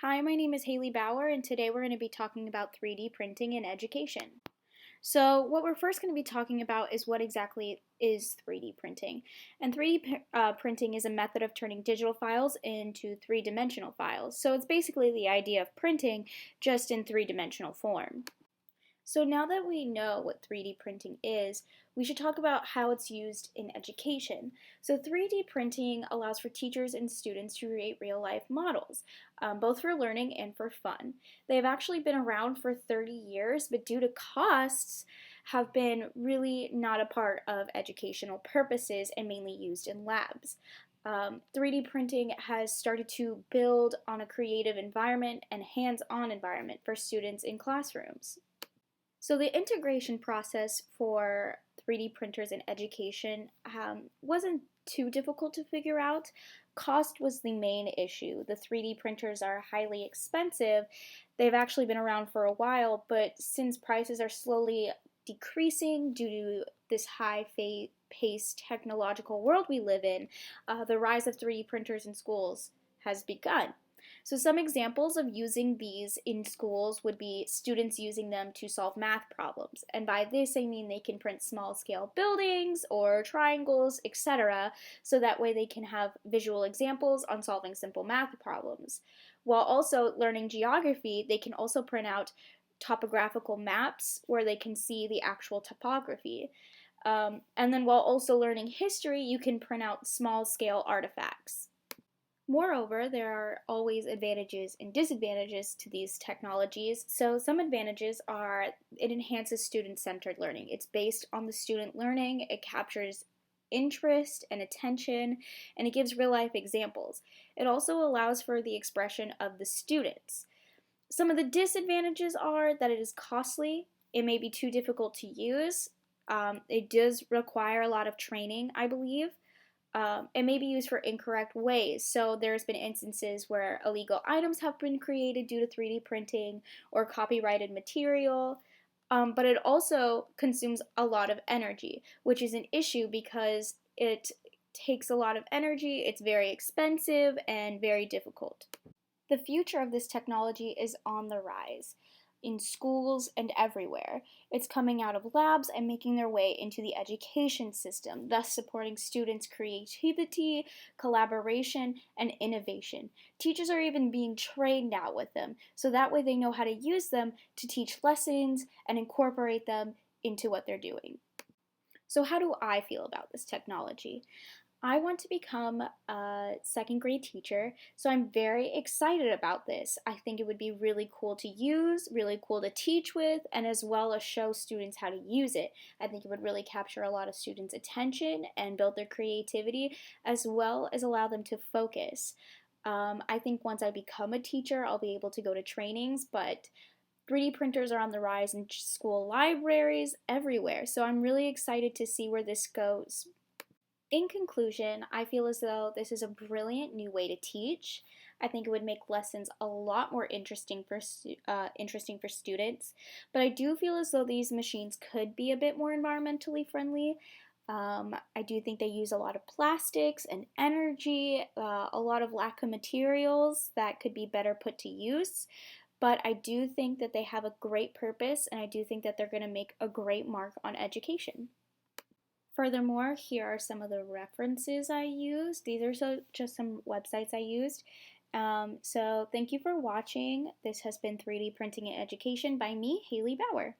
Hi, my name is Haley Bauer, and today we're going to be talking about 3D printing in education. So, what we're first going to be talking about is what exactly is 3D printing. And 3D printing is a method of turning digital files into three-dimensional files. So, it's basically the idea of printing just in three-dimensional form. So now that we know what 3D printing is, we should talk about how it's used in education. So 3D printing allows for teachers and students to create real-life models, both for learning and for fun. They've actually been around for 30 years, but due to costs, have been really not a part of educational purposes and mainly used in labs. 3D printing has started to build on a creative environment and hands-on environment for students in classrooms. So the integration process for 3D printers in education wasn't too difficult to figure out. Cost was the main issue. The 3D printers are highly expensive. They've actually been around for a while, but since prices are slowly decreasing due to this high-paced technological world we live in, the rise of 3D printers in schools has begun. So some examples of using these in schools would be students using them to solve math problems. And by this I mean they can print small scale buildings or triangles, etc. So that way they can have visual examples on solving simple math problems. While also learning geography, they can also print out topographical maps where they can see the actual topography. And then while also learning history, you can print out small scale artifacts. Moreover, there are always advantages and disadvantages to these technologies. So some advantages are it enhances student-centered learning. It's based on the student learning, it captures interest and attention, and it gives real-life examples. It also allows for the expression of the students. Some of the disadvantages are that it is costly, it may be too difficult to use, it does require a lot of training, I believe. It may be used for incorrect ways. So there's been instances where illegal items have been created due to 3D printing or copyrighted material. But it also consumes a lot of energy, which is an issue because it takes a lot of energy, it's very expensive, and very difficult. The future of this technology is on the rise in schools and everywhere. It's coming out of labs and making their way into the education system, thus supporting students' creativity, collaboration, and innovation. Teachers are even being trained now with them, so that way they know how to use them to teach lessons and incorporate them into what they're doing. So how do I feel about this technology? I want to become a second grade teacher, so I'm very excited about this. I think it would be really cool to use, really cool to teach with, and as well as show students how to use it. I think it would really capture a lot of students' attention and build their creativity, as well as allow them to focus. I think once I become a teacher, I'll be able to go to trainings, but 3D printers are on the rise in school libraries everywhere, so I'm really excited to see where this goes. In conclusion, I feel as though this is a brilliant new way to teach. I think it would make lessons a lot more interesting for students, but I do feel as though these machines could be a bit more environmentally friendly. I do think they use a lot of plastics and energy, a lot of lack of materials that could be better put to use. But I do think that they have a great purpose, and I do think that they're going to make a great mark on education. Furthermore, here are some of the references I used. These are just some websites I used. So thank you for watching. This has been 3D Printing in Education by me, Haley Bauer.